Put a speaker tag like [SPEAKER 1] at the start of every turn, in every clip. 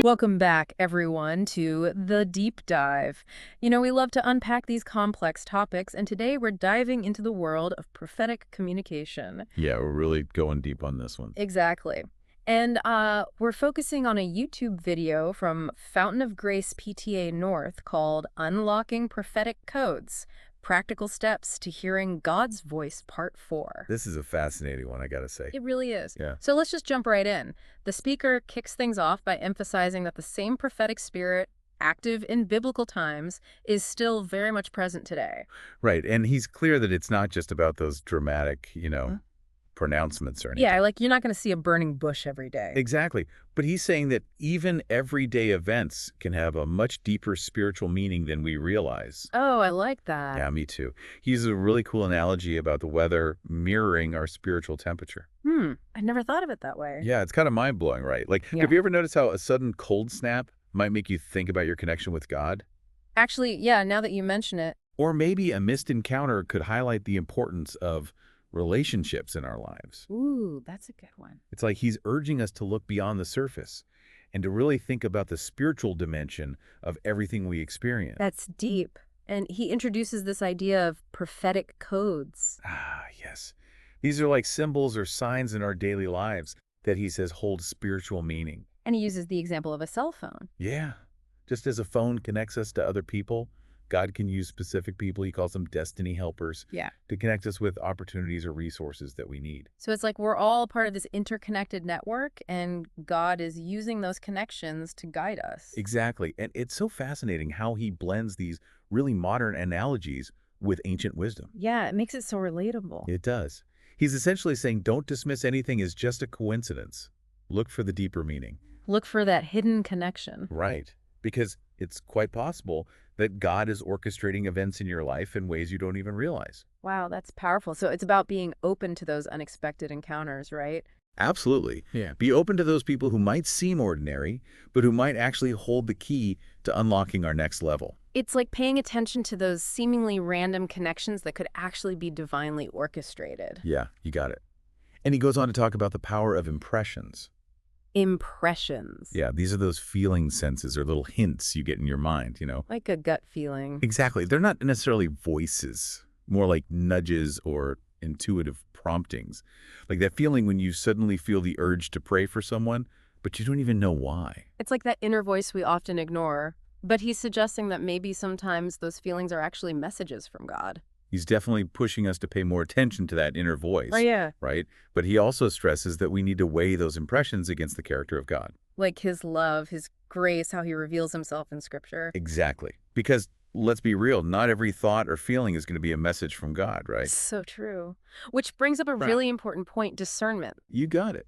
[SPEAKER 1] Welcome back, everyone, to The Deep Dive. We love to unpack these complex topics, and today we're diving into the world of prophetic communication.
[SPEAKER 2] Yeah, we're really going deep on this one.
[SPEAKER 1] Exactly. And we're focusing on a YouTube video from Fountain of Grace PTA North called Unlocking Prophetic Codes, Practical Steps to Hearing God's Voice, Part 4.
[SPEAKER 2] This is a fascinating one, I gotta say.
[SPEAKER 1] It really is.
[SPEAKER 2] Yeah.
[SPEAKER 1] So let's just jump right in. The speaker kicks things off by emphasizing that the same prophetic spirit, active in biblical times, is still very much present today.
[SPEAKER 2] Right, and he's clear that it's not just about those dramatic,
[SPEAKER 1] Huh?
[SPEAKER 2] pronouncements or anything.
[SPEAKER 1] Yeah, like you're not going to see a burning bush every day.
[SPEAKER 2] Exactly. But he's saying that even everyday events can have a much deeper spiritual meaning than we realize.
[SPEAKER 1] Oh, I like that.
[SPEAKER 2] Yeah, me too. He uses a really cool analogy about the weather mirroring our spiritual temperature.
[SPEAKER 1] I never thought of it that way.
[SPEAKER 2] Yeah, it's kind of mind-blowing, right? Like,
[SPEAKER 1] Yeah.
[SPEAKER 2] have you ever noticed how a sudden cold snap might make you think about your connection with God?
[SPEAKER 1] Actually, yeah, now that you mention it,
[SPEAKER 2] Or maybe a missed encounter could highlight the importance of relationships in our lives.
[SPEAKER 1] ooh, that's a good one.
[SPEAKER 2] It's like he's urging us to look beyond the surface and to really think about the spiritual dimension of everything we experience.
[SPEAKER 1] That's deep. And he introduces this idea of prophetic codes.
[SPEAKER 2] Ah, yes. These are like symbols or signs in our daily lives that he says hold spiritual meaning.
[SPEAKER 1] And he uses the example of a cell phone.
[SPEAKER 2] Yeah. Just as a phone connects us to other people, God can use specific people, he calls them destiny helpers,
[SPEAKER 1] Yeah.
[SPEAKER 2] to connect us with opportunities or resources that we need.
[SPEAKER 1] So it's like we're all part of this interconnected network, and God is using those connections to guide us.
[SPEAKER 2] Exactly. And it's so fascinating how he blends these really modern analogies with ancient wisdom.
[SPEAKER 1] Yeah, it makes it so relatable.
[SPEAKER 2] It does. He's essentially saying don't dismiss anything as just a coincidence. Look for the deeper meaning.
[SPEAKER 1] Look for that hidden connection.
[SPEAKER 2] Right. Because it's quite possible that God is orchestrating events in your life in ways you don't even realize.
[SPEAKER 1] Wow, that's powerful. So it's about being open to those unexpected encounters, right?
[SPEAKER 2] Absolutely.
[SPEAKER 1] Yeah.
[SPEAKER 2] Be open to those people who might seem ordinary, but who might actually hold the key to unlocking our next level.
[SPEAKER 1] It's like paying attention to those seemingly random connections that could actually be divinely orchestrated.
[SPEAKER 2] Yeah, you got it. And he goes on to talk about the power of impressions.
[SPEAKER 1] Impressions.
[SPEAKER 2] Yeah, these are those feeling senses or little hints you get in your mind.
[SPEAKER 1] Like a gut feeling.
[SPEAKER 2] Exactly. They're not necessarily voices, more like nudges or intuitive promptings. Like that feeling when you suddenly feel the urge to pray for someone, but you don't even know why.
[SPEAKER 1] It's like that inner voice we often ignore. But he's suggesting that maybe sometimes those feelings are actually messages from God.
[SPEAKER 2] He's definitely pushing us to pay more attention to that inner voice.
[SPEAKER 1] Oh, yeah.
[SPEAKER 2] Right? But he also stresses that we need to weigh those impressions against the character of God.
[SPEAKER 1] Like his love, his grace, how he reveals himself in Scripture.
[SPEAKER 2] Exactly. Because let's be real, not every thought or feeling is going to be a message from God, right?
[SPEAKER 1] So true. Which brings up a
[SPEAKER 2] Right.
[SPEAKER 1] really important point, discernment.
[SPEAKER 2] You got it.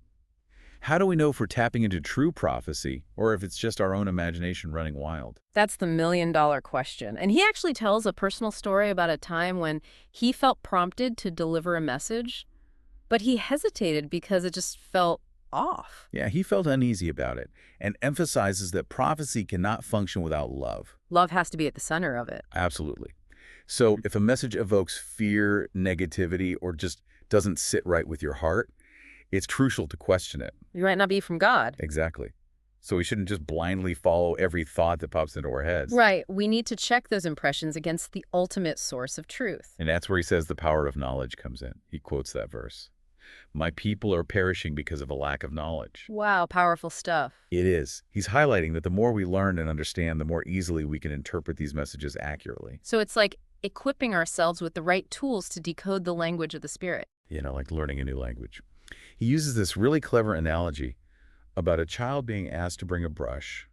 [SPEAKER 2] How do we know if we're tapping into true prophecy or if it's just our own imagination running wild?
[SPEAKER 1] That's the million-dollar question. And he actually tells a personal story about a time when he felt prompted to deliver a message, but he hesitated because it just felt off.
[SPEAKER 2] Yeah, he felt uneasy about it and emphasizes that prophecy cannot function without love.
[SPEAKER 1] Love has to be at the center of it.
[SPEAKER 2] Absolutely. So if a message evokes fear, negativity, or just doesn't sit right with your heart, it's crucial to question it.
[SPEAKER 1] You might not be from God.
[SPEAKER 2] Exactly. So we shouldn't just blindly follow every thought that pops into our heads.
[SPEAKER 1] Right. We need to check those impressions against the ultimate source of truth.
[SPEAKER 2] And that's where he says the power of knowledge comes in. He quotes that verse. My people are perishing because of a lack of knowledge.
[SPEAKER 1] Wow, powerful stuff.
[SPEAKER 2] It is. He's highlighting that the more we learn and understand, the more easily we can interpret these messages accurately.
[SPEAKER 1] So it's like equipping ourselves with the right tools to decode the language of the Spirit.
[SPEAKER 2] Like learning a new language. He uses this really clever analogy about a child being asked to bring a brush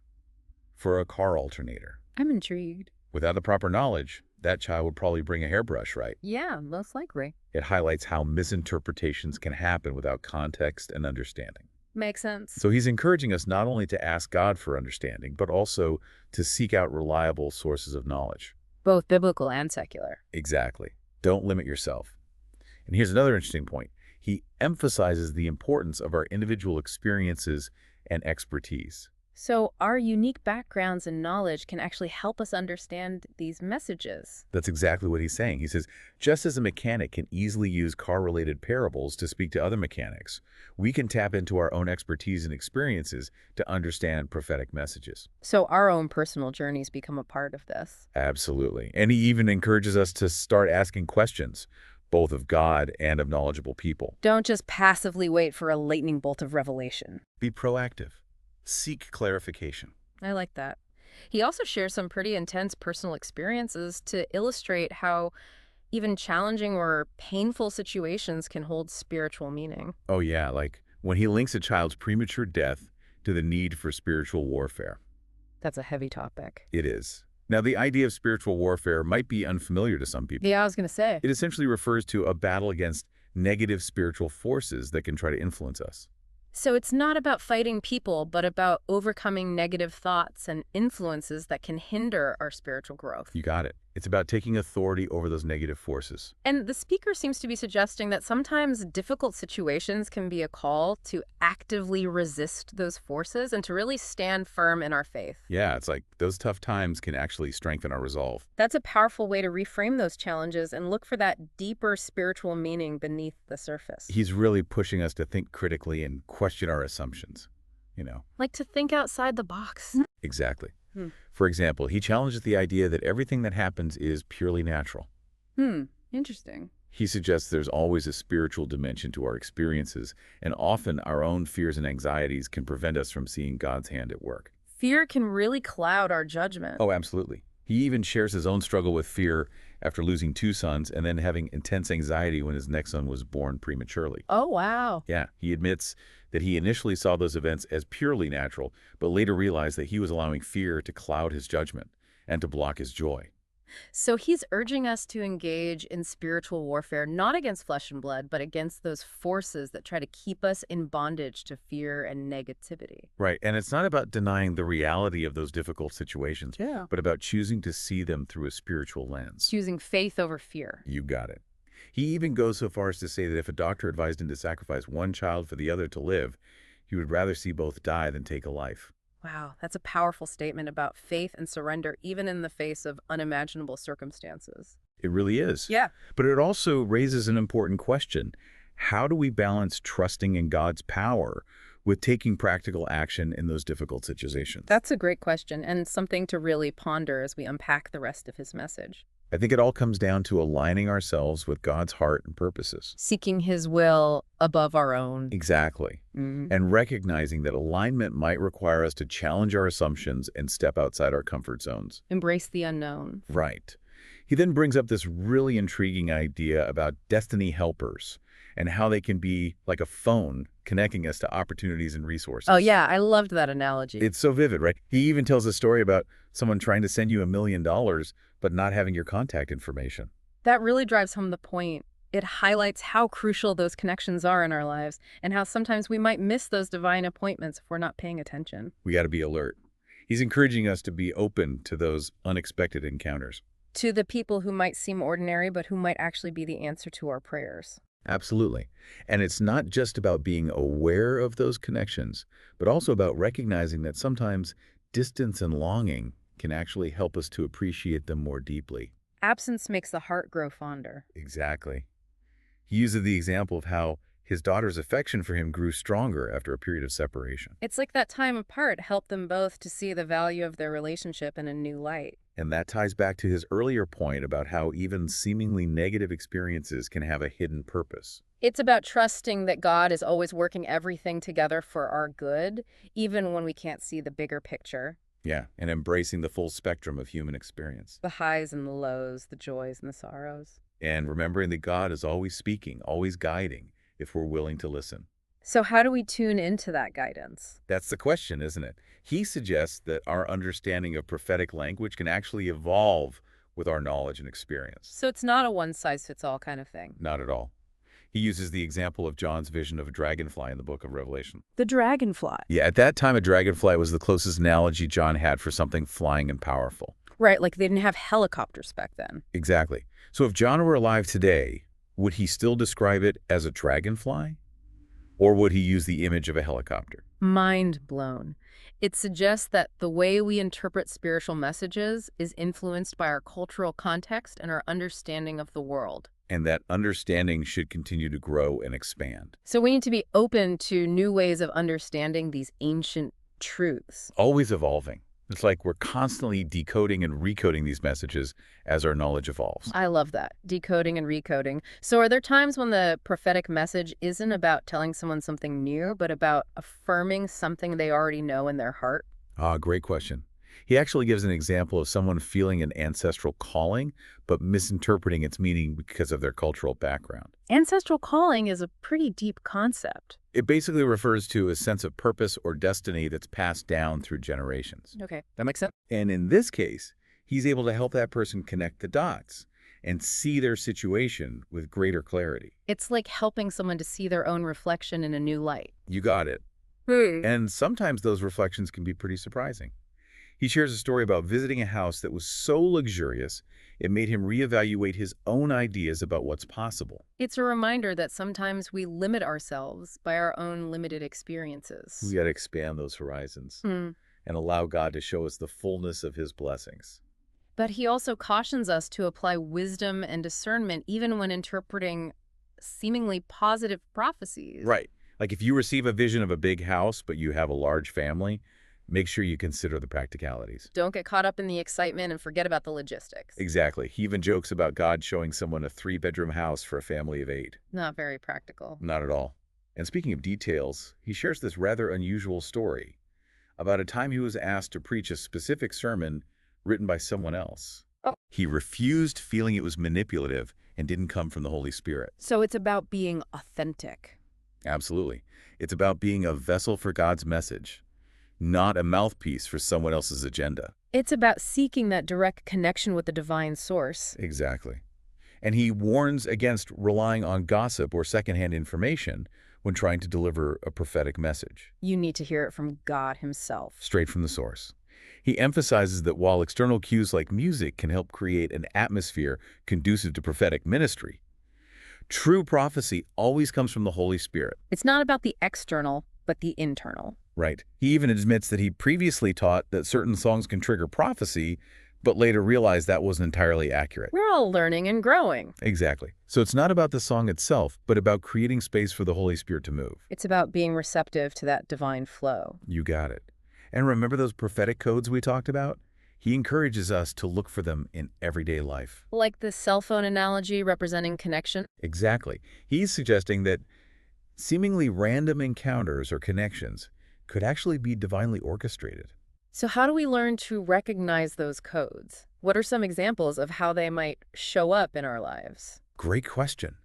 [SPEAKER 2] for a car alternator.
[SPEAKER 1] I'm intrigued.
[SPEAKER 2] Without the proper knowledge, that child would probably bring a hairbrush, right?
[SPEAKER 1] Yeah, most likely.
[SPEAKER 2] It highlights how misinterpretations can happen without context and understanding.
[SPEAKER 1] Makes sense.
[SPEAKER 2] So he's encouraging us not only to ask God for understanding, but also to seek out reliable sources of knowledge.
[SPEAKER 1] Both biblical and secular.
[SPEAKER 2] Exactly. Don't limit yourself. And here's another interesting point. He emphasizes the importance of our individual experiences and expertise.
[SPEAKER 1] So our unique backgrounds and knowledge can actually help us understand these messages.
[SPEAKER 2] That's exactly what he's saying. He says, just as a mechanic can easily use car-related parables to speak to other mechanics, we can tap into our own expertise and experiences to understand prophetic messages.
[SPEAKER 1] So our own personal journeys become a part of this.
[SPEAKER 2] Absolutely. And he even encourages us to start asking questions, both of God and of knowledgeable people.
[SPEAKER 1] Don't just passively wait for a lightning bolt of revelation.
[SPEAKER 2] Be proactive. Seek clarification.
[SPEAKER 1] I like that. He also shares some pretty intense personal experiences to illustrate how even challenging or painful situations can hold spiritual meaning.
[SPEAKER 2] Oh yeah, like when he links a child's premature death to the need for spiritual warfare.
[SPEAKER 1] That's a heavy topic.
[SPEAKER 2] It is. Now, the idea of spiritual warfare might be unfamiliar to some people.
[SPEAKER 1] Yeah, I was going to say.
[SPEAKER 2] It essentially refers to a battle against negative spiritual forces that can try to influence us.
[SPEAKER 1] So it's not about fighting people, but about overcoming negative thoughts and influences that can hinder our spiritual growth.
[SPEAKER 2] You got it. It's about taking authority over those negative forces.
[SPEAKER 1] And the speaker seems to be suggesting that sometimes difficult situations can be a call to actively resist those forces and to really stand firm in our faith.
[SPEAKER 2] Yeah, it's like those tough times can actually strengthen our resolve.
[SPEAKER 1] That's a powerful way to reframe those challenges and look for that deeper spiritual meaning beneath the surface.
[SPEAKER 2] He's really pushing us to think critically and question our assumptions, you know.
[SPEAKER 1] Like to think outside the box.
[SPEAKER 2] Exactly.
[SPEAKER 1] Hmm.
[SPEAKER 2] For example, he challenges the idea that everything that happens is purely natural.
[SPEAKER 1] Interesting.
[SPEAKER 2] He suggests there's always a spiritual dimension to our experiences, and often our own fears and anxieties can prevent us from seeing God's hand at work.
[SPEAKER 1] Fear can really cloud our judgment.
[SPEAKER 2] Oh, absolutely. He even shares his own struggle with fear after losing 2 sons and then having intense anxiety when his next son was born prematurely.
[SPEAKER 1] Oh, wow.
[SPEAKER 2] Yeah, he admits that he initially saw those events as purely natural, but later realized that he was allowing fear to cloud his judgment and to block his joy.
[SPEAKER 1] So he's urging us to engage in spiritual warfare, not against flesh and blood, but against those forces that try to keep us in bondage to fear and negativity.
[SPEAKER 2] Right, and it's not about denying the reality of those difficult situations,
[SPEAKER 1] Yeah.
[SPEAKER 2] but about choosing to see them through a spiritual lens.
[SPEAKER 1] Choosing faith over fear.
[SPEAKER 2] You got it. He even goes so far as to say that if a doctor advised him to sacrifice one child for the other to live, he would rather see both die than take a life.
[SPEAKER 1] Wow, that's a powerful statement about faith and surrender, even in the face of unimaginable circumstances.
[SPEAKER 2] It really is.
[SPEAKER 1] Yeah.
[SPEAKER 2] But it also raises an important question. How do we balance trusting in God's power with taking practical action in those difficult situations?
[SPEAKER 1] That's a great question and something to really ponder as we unpack the rest of his message.
[SPEAKER 2] I think it all comes down to aligning ourselves with God's heart and purposes.
[SPEAKER 1] Seeking his will above our own.
[SPEAKER 2] Exactly. And recognizing that alignment might require us to challenge our assumptions and step outside our comfort zones.
[SPEAKER 1] Embrace the unknown.
[SPEAKER 2] Right. He then brings up this really intriguing idea about destiny helpers and how they can be like a phone connecting us to opportunities and resources.
[SPEAKER 1] Oh, yeah, I loved that analogy.
[SPEAKER 2] It's so vivid, right? He even tells a story about someone trying to send you $1 million, but not having your contact information.
[SPEAKER 1] That really drives home the point. It highlights how crucial those connections are in our lives and how sometimes we might miss those divine appointments if we're not paying attention.
[SPEAKER 2] We got to be alert. He's encouraging us to be open to those unexpected encounters.
[SPEAKER 1] To the people who might seem ordinary, but who might actually be the answer to our prayers.
[SPEAKER 2] Absolutely. And it's not just about being aware of those connections, but also about recognizing that sometimes distance and longing can actually help us to appreciate them more deeply.
[SPEAKER 1] Absence makes the heart grow fonder.
[SPEAKER 2] Exactly. He uses the example of how his daughter's affection for him grew stronger after a period of separation.
[SPEAKER 1] It's like that time apart helped them both to see the value of their relationship in a new light.
[SPEAKER 2] And that ties back to his earlier point about how even seemingly negative experiences can have a hidden purpose.
[SPEAKER 1] It's about trusting that God is always working everything together for our good, even when we can't see the bigger picture.
[SPEAKER 2] Yeah, and embracing the full spectrum of human experience.
[SPEAKER 1] The highs and the lows, the joys and the sorrows.
[SPEAKER 2] And remembering that God is always speaking, always guiding, if we're willing to listen.
[SPEAKER 1] So how do we tune into that guidance?
[SPEAKER 2] That's the question, isn't it? He suggests that our understanding of prophetic language can actually evolve with our knowledge and experience.
[SPEAKER 1] So it's not a one-size-fits-all kind of thing.
[SPEAKER 2] Not at all. He uses the example of John's vision of a dragonfly in the book of Revelation.
[SPEAKER 1] The dragonfly.
[SPEAKER 2] Yeah, at that time, a dragonfly was the closest analogy John had for something flying and powerful.
[SPEAKER 1] Right, like they didn't have helicopters back then.
[SPEAKER 2] Exactly. So if John were alive today, would he still describe it as a dragonfly? Or would he use the image of a helicopter?
[SPEAKER 1] Mind blown. It suggests that the way we interpret spiritual messages is influenced by our cultural context and our understanding of the world.
[SPEAKER 2] And that understanding should continue to grow and expand.
[SPEAKER 1] So we need to be open to new ways of understanding these ancient truths.
[SPEAKER 2] Always evolving. It's like we're constantly decoding and recoding these messages as our knowledge evolves.
[SPEAKER 1] I love that. Decoding and recoding. So are there times when the prophetic message isn't about telling someone something new, but about affirming something they already know in their heart?
[SPEAKER 2] Ah, great question. He actually gives an example of someone feeling an ancestral calling, but misinterpreting its meaning because of their cultural background.
[SPEAKER 1] Ancestral calling is a pretty deep concept.
[SPEAKER 2] It basically refers to a sense of purpose or destiny that's passed down through generations.
[SPEAKER 1] Okay, that makes sense.
[SPEAKER 2] And in this case, he's able to help that person connect the dots and see their situation with greater clarity.
[SPEAKER 1] It's like helping someone to see their own reflection in a new light.
[SPEAKER 2] You got it. And sometimes those reflections can be pretty surprising. He shares a story about visiting a house that was so luxurious, it made him reevaluate his own ideas about what's possible.
[SPEAKER 1] It's a reminder that sometimes we limit ourselves by our own limited experiences.
[SPEAKER 2] We got to expand those horizons
[SPEAKER 1] Hmm.
[SPEAKER 2] and allow God to show us the fullness of his blessings.
[SPEAKER 1] But he also cautions us to apply wisdom and discernment even when interpreting seemingly positive prophecies.
[SPEAKER 2] Right. Like if you receive a vision of a big house, but you have a large family, make sure you consider the practicalities.
[SPEAKER 1] Don't get caught up in the excitement and forget about the logistics.
[SPEAKER 2] Exactly. He even jokes about God showing someone a 3-bedroom house for a family of 8.
[SPEAKER 1] Not very practical.
[SPEAKER 2] Not at all. And speaking of details, he shares this rather unusual story about a time he was asked to preach a specific sermon written by someone else.
[SPEAKER 1] Oh.
[SPEAKER 2] He refused, feeling it was manipulative and didn't come from the Holy Spirit.
[SPEAKER 1] So it's about being authentic.
[SPEAKER 2] Absolutely. It's about being a vessel for God's message, not a mouthpiece for someone else's agenda.
[SPEAKER 1] It's about seeking that direct connection with the divine source.
[SPEAKER 2] Exactly. And he warns against relying on gossip or secondhand information when trying to deliver a prophetic message,
[SPEAKER 1] You need to hear it from God himself.
[SPEAKER 2] straight from the source. He emphasizes that while external cues like music can help create an atmosphere conducive to prophetic ministry, true prophecy always comes from the Holy Spirit.
[SPEAKER 1] It's not about the external, but the internal.
[SPEAKER 2] Right. He even admits that he previously taught that certain songs can trigger prophecy, but later realized that wasn't entirely accurate.
[SPEAKER 1] We're all learning and growing.
[SPEAKER 2] Exactly. So it's not about the song itself, but about creating space for the Holy Spirit to move.
[SPEAKER 1] It's about being receptive to that divine flow.
[SPEAKER 2] You got it. And remember those prophetic codes we talked about? He encourages us to look for them in everyday life.
[SPEAKER 1] Like the cell phone analogy representing connection.
[SPEAKER 2] Exactly. He's suggesting that seemingly random encounters or connections could actually be divinely orchestrated.
[SPEAKER 1] So how do we learn to recognize those codes? What are some examples of how they might show up in our lives?
[SPEAKER 2] Great question.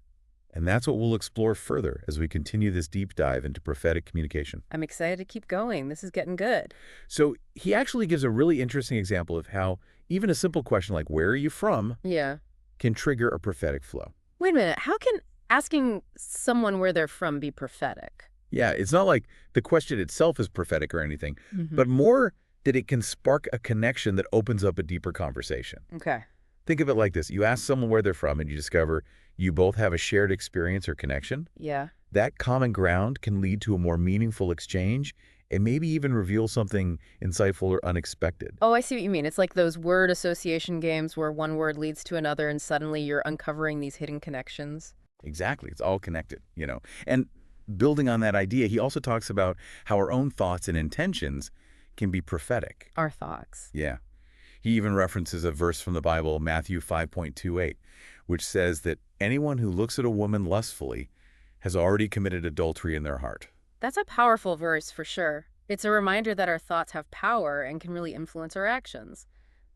[SPEAKER 2] And that's what we'll explore further as we continue this deep dive into prophetic communication.
[SPEAKER 1] I'm excited to keep going. This is getting good.
[SPEAKER 2] So he actually gives a really interesting example of how even a simple question like, where are you from,
[SPEAKER 1] Yeah.
[SPEAKER 2] can trigger a prophetic flow.
[SPEAKER 1] Wait a minute. How can asking someone where they're from be prophetic?
[SPEAKER 2] Yeah, it's not like the question itself is prophetic or anything,
[SPEAKER 1] Mhm.
[SPEAKER 2] but more that it can spark a connection that opens up a deeper conversation.
[SPEAKER 1] Okay.
[SPEAKER 2] Think of it like this. You ask someone where they're from and you discover you both have a shared experience or connection.
[SPEAKER 1] Yeah.
[SPEAKER 2] That common ground can lead to a more meaningful exchange and maybe even reveal something insightful or unexpected.
[SPEAKER 1] Oh, I see what you mean. It's like those word association games where one word leads to another and suddenly you're uncovering these hidden connections.
[SPEAKER 2] Exactly. It's all connected. And building on that idea, he also talks about how our own thoughts and intentions can be prophetic.
[SPEAKER 1] Our thoughts.
[SPEAKER 2] Yeah. He even references a verse from the Bible, Matthew 5:28, which says that anyone who looks at a woman lustfully has already committed adultery in their heart.
[SPEAKER 1] That's a powerful verse for sure. It's a reminder that our thoughts have power and can really influence our actions.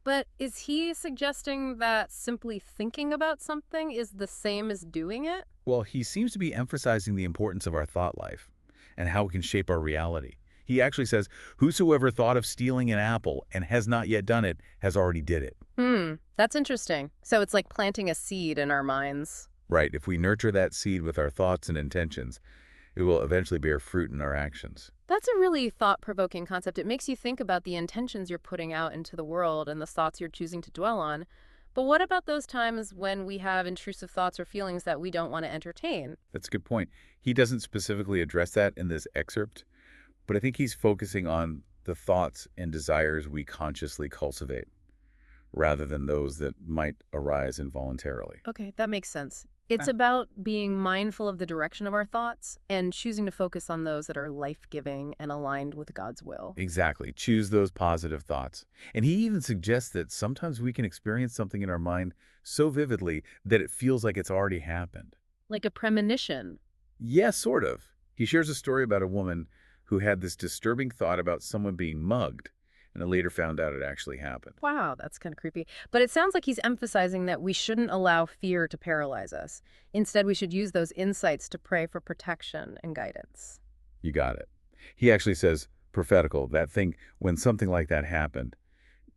[SPEAKER 1] But is he suggesting that simply thinking about something is the same as doing it?
[SPEAKER 2] Well, he seems to be emphasizing the importance of our thought life and how it can shape our reality. He actually says, whosoever thought of stealing an apple and has not yet done it has already did it.
[SPEAKER 1] That's interesting. So it's like planting a seed in our minds.
[SPEAKER 2] Right. If we nurture that seed with our thoughts and intentions, it will eventually bear fruit in our actions.
[SPEAKER 1] That's a really thought-provoking concept. It makes you think about the intentions you're putting out into the world and the thoughts you're choosing to dwell on. But what about those times when we have intrusive thoughts or feelings that we don't want to entertain?
[SPEAKER 2] That's a good point. He doesn't specifically address that in this excerpt, but I think he's focusing on the thoughts and desires we consciously cultivate rather than those that might arise involuntarily.
[SPEAKER 1] Okay, that makes sense. It's
[SPEAKER 2] Ah.
[SPEAKER 1] about being mindful of the direction of our thoughts and choosing to focus on those that are life-giving and aligned with God's will.
[SPEAKER 2] Exactly. Choose those positive thoughts. And he even suggests that sometimes we can experience something in our mind so vividly that it feels like it's already happened.
[SPEAKER 1] Like a premonition.
[SPEAKER 2] Yes, sort of. He shares a story about a woman who had this disturbing thought about someone being mugged, and then later found out it actually happened.
[SPEAKER 1] Wow, that's kind of creepy. But it sounds like he's emphasizing that we shouldn't allow fear to paralyze us. Instead, we should use those insights to pray for protection and guidance.
[SPEAKER 2] You got it. He actually says, prophetical, that thing, when something like that happened,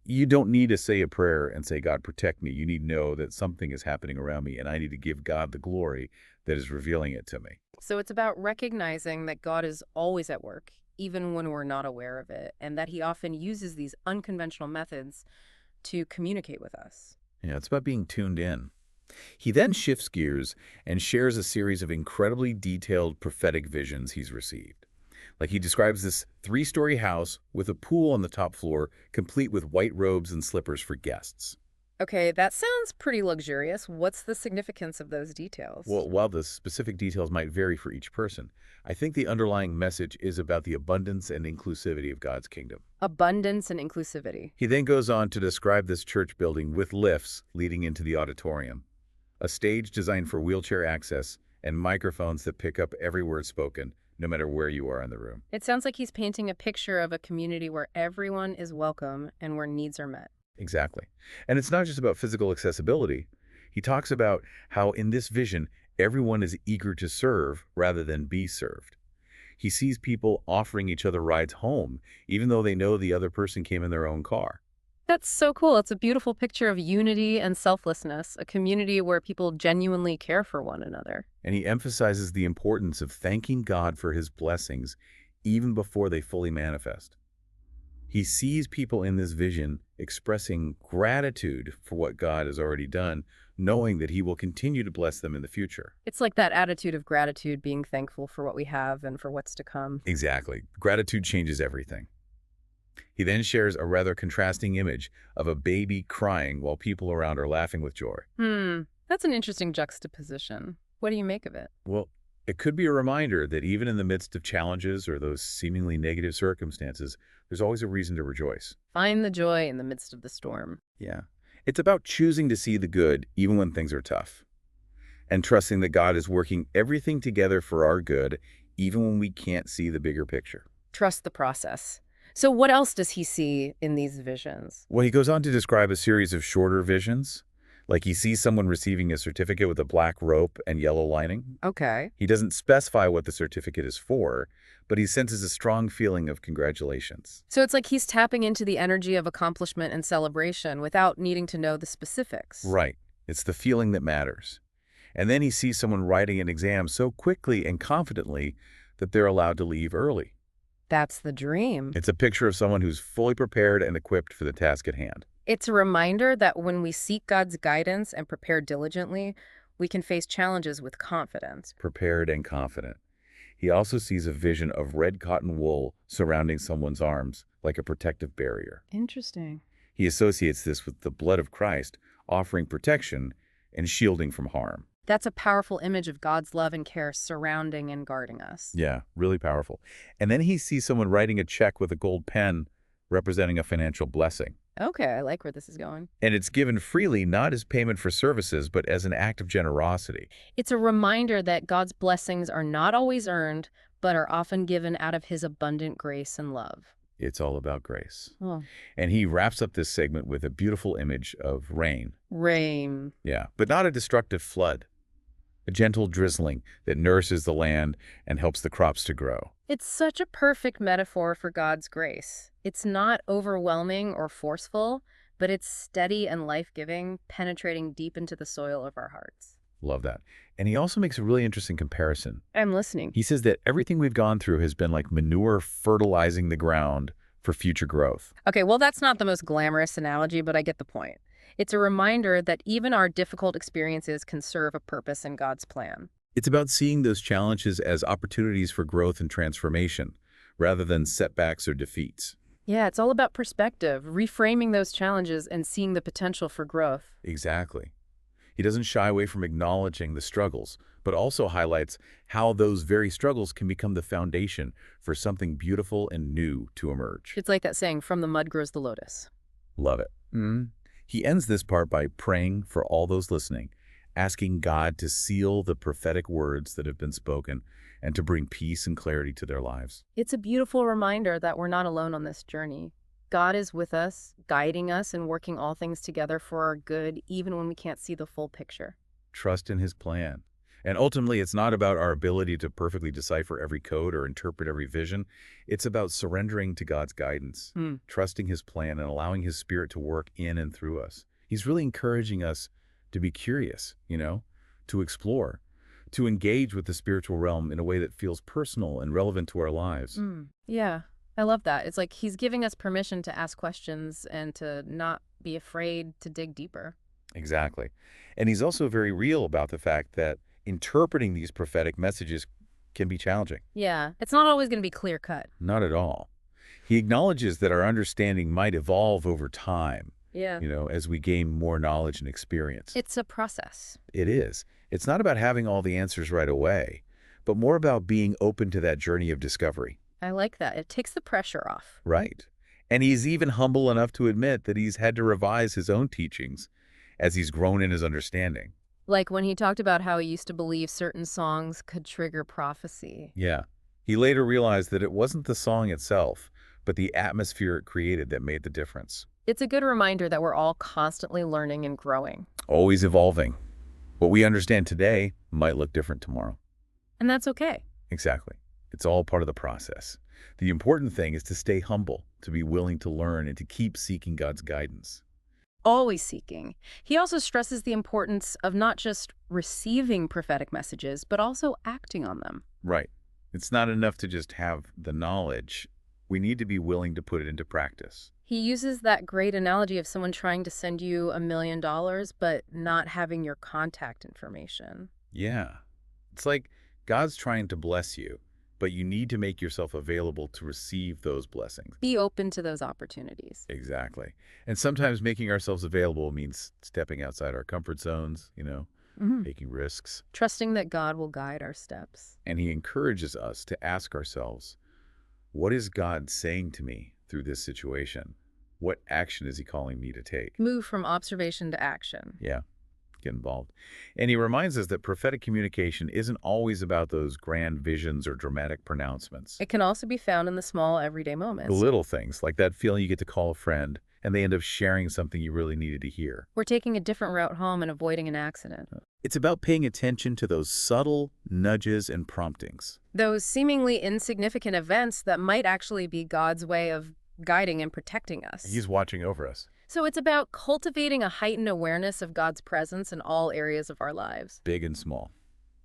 [SPEAKER 2] you don't need to say a prayer and say, God, protect me. You need to know that something is happening around me, and I need to give God the glory that is revealing it to me.
[SPEAKER 1] So it's about recognizing that God is always at work, even when we're not aware of it, and that he often uses these unconventional methods to communicate with us.
[SPEAKER 2] Yeah, it's about being tuned in. He then shifts gears and shares a series of incredibly detailed prophetic visions he's received. Like he describes this three-story house with a pool on the top floor, complete with white robes and slippers for guests.
[SPEAKER 1] Okay, that sounds pretty luxurious. What's the significance of those details?
[SPEAKER 2] Well, while the specific details might vary for each person, I think the underlying message is about the abundance and inclusivity of God's kingdom.
[SPEAKER 1] Abundance and inclusivity.
[SPEAKER 2] He then goes on to describe this church building with lifts leading into the auditorium, a stage designed for wheelchair access, and microphones that pick up every word spoken, no matter where you are in the room.
[SPEAKER 1] It sounds like he's painting a picture of a community where everyone is welcome and where needs are met.
[SPEAKER 2] Exactly. And it's not just about physical accessibility. He talks about how in this vision, everyone is eager to serve rather than be served. He sees people offering each other rides home, even though they know the other person came in their own car.
[SPEAKER 1] That's so cool. It's a beautiful picture of unity and selflessness, a community where people genuinely care for one another.
[SPEAKER 2] And he emphasizes the importance of thanking God for his blessings even before they fully manifest. He sees people in this vision expressing gratitude for what God has already done, knowing that he will continue to bless them in the future.
[SPEAKER 1] It's like that attitude of gratitude, being thankful for what we have and for what's to come.
[SPEAKER 2] Exactly. Gratitude changes everything. He then shares a rather contrasting image of a baby crying while people around are laughing with joy.
[SPEAKER 1] That's an interesting juxtaposition. What do you make of it?
[SPEAKER 2] Well, it could be a reminder that even in the midst of challenges or those seemingly negative circumstances, there's always a reason to rejoice.
[SPEAKER 1] Find the joy in the midst of the storm.
[SPEAKER 2] Yeah. It's about choosing to see the good even when things are tough, and trusting that God is working everything together for our good even when we can't see the bigger picture.
[SPEAKER 1] Trust the process. So what else does he see in these visions?
[SPEAKER 2] Well, he goes on to describe a series of shorter visions, like he sees someone receiving a certificate with a black rope and yellow lining.
[SPEAKER 1] Okay.
[SPEAKER 2] He doesn't specify what the certificate is for, but he senses a strong feeling of congratulations.
[SPEAKER 1] So it's like he's tapping into the energy of accomplishment and celebration without needing to know the specifics.
[SPEAKER 2] Right. It's the feeling that matters. And then he sees someone writing an exam so quickly and confidently that they're allowed to leave early.
[SPEAKER 1] That's the dream.
[SPEAKER 2] It's a picture of someone who's fully prepared and equipped for the task at hand.
[SPEAKER 1] It's a reminder that when we seek God's guidance and prepare diligently, we can face challenges with confidence.
[SPEAKER 2] Prepared and confident. He also sees a vision of red cotton wool surrounding someone's arms like a protective barrier.
[SPEAKER 1] Interesting.
[SPEAKER 2] He associates this with the blood of Christ, offering protection and shielding from harm.
[SPEAKER 1] That's a powerful image of God's love and care surrounding and guarding us.
[SPEAKER 2] Yeah, really powerful. And then he sees someone writing a check with a gold pen representing a financial blessing.
[SPEAKER 1] Okay, I like where this is going.
[SPEAKER 2] And it's given freely, not as payment for services, but as an act of generosity.
[SPEAKER 1] It's a reminder that God's blessings are not always earned, but are often given out of his abundant grace and love.
[SPEAKER 2] It's all about grace.
[SPEAKER 1] Oh.
[SPEAKER 2] And he wraps up this segment with a beautiful image of rain.
[SPEAKER 1] Rain.
[SPEAKER 2] Yeah, but not a destructive flood. A gentle drizzling that nourishes the land and helps the crops to grow.
[SPEAKER 1] It's such a perfect metaphor for God's grace. It's not overwhelming or forceful, but it's steady and life-giving, penetrating deep into the soil of our hearts.
[SPEAKER 2] Love that. And he also makes a really interesting comparison.
[SPEAKER 1] I'm listening.
[SPEAKER 2] He says that everything we've gone through has been like manure fertilizing the ground for future growth.
[SPEAKER 1] Okay, well, that's not the most glamorous analogy, but I get the point. It's a reminder that even our difficult experiences can serve a purpose in God's plan.
[SPEAKER 2] It's about seeing those challenges as opportunities for growth and transformation, rather than setbacks or defeats.
[SPEAKER 1] Yeah, it's all about perspective, reframing those challenges and seeing the potential for growth.
[SPEAKER 2] Exactly. He doesn't shy away from acknowledging the struggles, but also highlights how those very struggles can become the foundation for something beautiful and new to emerge.
[SPEAKER 1] It's like that saying, from the mud grows the lotus.
[SPEAKER 2] Love it. He ends this part by praying for all those listening, asking God to seal the prophetic words that have been spoken and to bring peace and clarity to their lives.
[SPEAKER 1] It's a beautiful reminder that we're not alone on this journey. God is with us, guiding us and working all things together for our good, even when we can't see the full picture.
[SPEAKER 2] Trust in his plan. And ultimately, it's not about our ability to perfectly decipher every code or interpret every vision. It's about surrendering to God's guidance,
[SPEAKER 1] Hmm.
[SPEAKER 2] trusting his plan, and allowing his spirit to work in and through us. He's really encouraging us to be curious, to explore, to engage with the spiritual realm in a way that feels personal and relevant to our lives.
[SPEAKER 1] Yeah, I love that. It's like he's giving us permission to ask questions and to not be afraid to dig deeper.
[SPEAKER 2] Exactly. And he's also very real about the fact that interpreting these prophetic messages can be challenging.
[SPEAKER 1] Yeah, it's not always going to be clear cut.
[SPEAKER 2] Not at all. He acknowledges that our understanding might evolve over time,
[SPEAKER 1] Yeah.
[SPEAKER 2] as we gain more knowledge and experience.
[SPEAKER 1] It's a process.
[SPEAKER 2] It is. It's not about having all the answers right away, but more about being open to that journey of discovery.
[SPEAKER 1] I like that. It takes the pressure off.
[SPEAKER 2] Right. And he's even humble enough to admit that he's had to revise his own teachings as he's grown in his understanding.
[SPEAKER 1] Like when he talked about how he used to believe certain songs could trigger prophecy.
[SPEAKER 2] Yeah. He later realized that it wasn't the song itself, but the atmosphere it created that made the difference.
[SPEAKER 1] It's a good reminder that we're all constantly learning and growing.
[SPEAKER 2] Always evolving. What we understand today might look different tomorrow.
[SPEAKER 1] And that's okay.
[SPEAKER 2] Exactly. It's all part of the process. The important thing is to stay humble, to be willing to learn, and to keep seeking God's guidance.
[SPEAKER 1] Always seeking. He also stresses the importance of not just receiving prophetic messages, but also acting on them.
[SPEAKER 2] Right. It's not enough to just have the knowledge. We need to be willing to put it into practice.
[SPEAKER 1] He uses that great analogy of someone trying to send you $1 million, but not having your contact information.
[SPEAKER 2] Yeah. It's like God's trying to bless you, but you need to make yourself available to receive those blessings.
[SPEAKER 1] Be open to those opportunities.
[SPEAKER 2] Exactly. And sometimes making ourselves available means stepping outside our comfort zones, taking risks.
[SPEAKER 1] Trusting that God will guide our steps.
[SPEAKER 2] And he encourages us to ask ourselves, what is God saying to me through this situation? What action is he calling me to take?
[SPEAKER 1] Move from observation to action.
[SPEAKER 2] Yeah, get involved. And he reminds us that prophetic communication isn't always about those grand visions or dramatic pronouncements.
[SPEAKER 1] It can also be found in the small, everyday
[SPEAKER 2] The
[SPEAKER 1] moments.
[SPEAKER 2] little things, like that feeling you get to call a friend and they end up sharing something you really needed to hear.
[SPEAKER 1] We're taking a different route home and avoiding an accident.
[SPEAKER 2] It's about paying attention to those subtle nudges and promptings.
[SPEAKER 1] Those seemingly insignificant events that might actually be God's way of guiding and protecting us.
[SPEAKER 2] He's watching over us.
[SPEAKER 1] So it's about cultivating a heightened awareness of God's presence in all areas of our lives.
[SPEAKER 2] Big and small.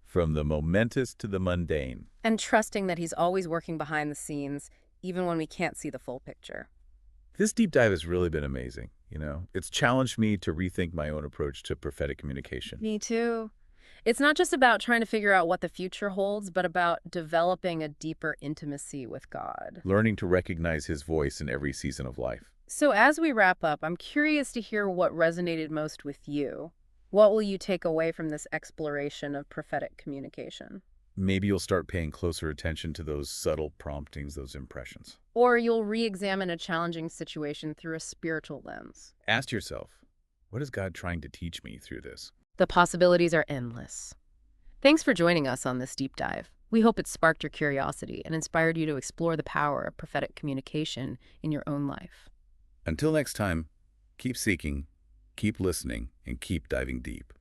[SPEAKER 2] From the momentous to the mundane.
[SPEAKER 1] And trusting that he's always working behind the scenes, even when we can't see the full picture.
[SPEAKER 2] This deep dive has really been amazing. It's challenged me to rethink my own approach to prophetic communication.
[SPEAKER 1] Me too. It's not just about trying to figure out what the future holds, but about developing a deeper intimacy with God.
[SPEAKER 2] Learning to recognize his voice in every season of life.
[SPEAKER 1] So as we wrap up, I'm curious to hear what resonated most with you. What will you take away from this exploration of prophetic communication?
[SPEAKER 2] Maybe you'll start paying closer attention to those subtle promptings, those impressions.
[SPEAKER 1] Or you'll re-examine a challenging situation through a spiritual lens.
[SPEAKER 2] Ask yourself, what is God trying to teach me through this?
[SPEAKER 1] The possibilities are endless. Thanks for joining us on this deep dive. We hope it sparked your curiosity and inspired you to explore the power of prophetic communication in your own life.
[SPEAKER 2] Until next time, keep seeking, keep listening, and keep diving deep.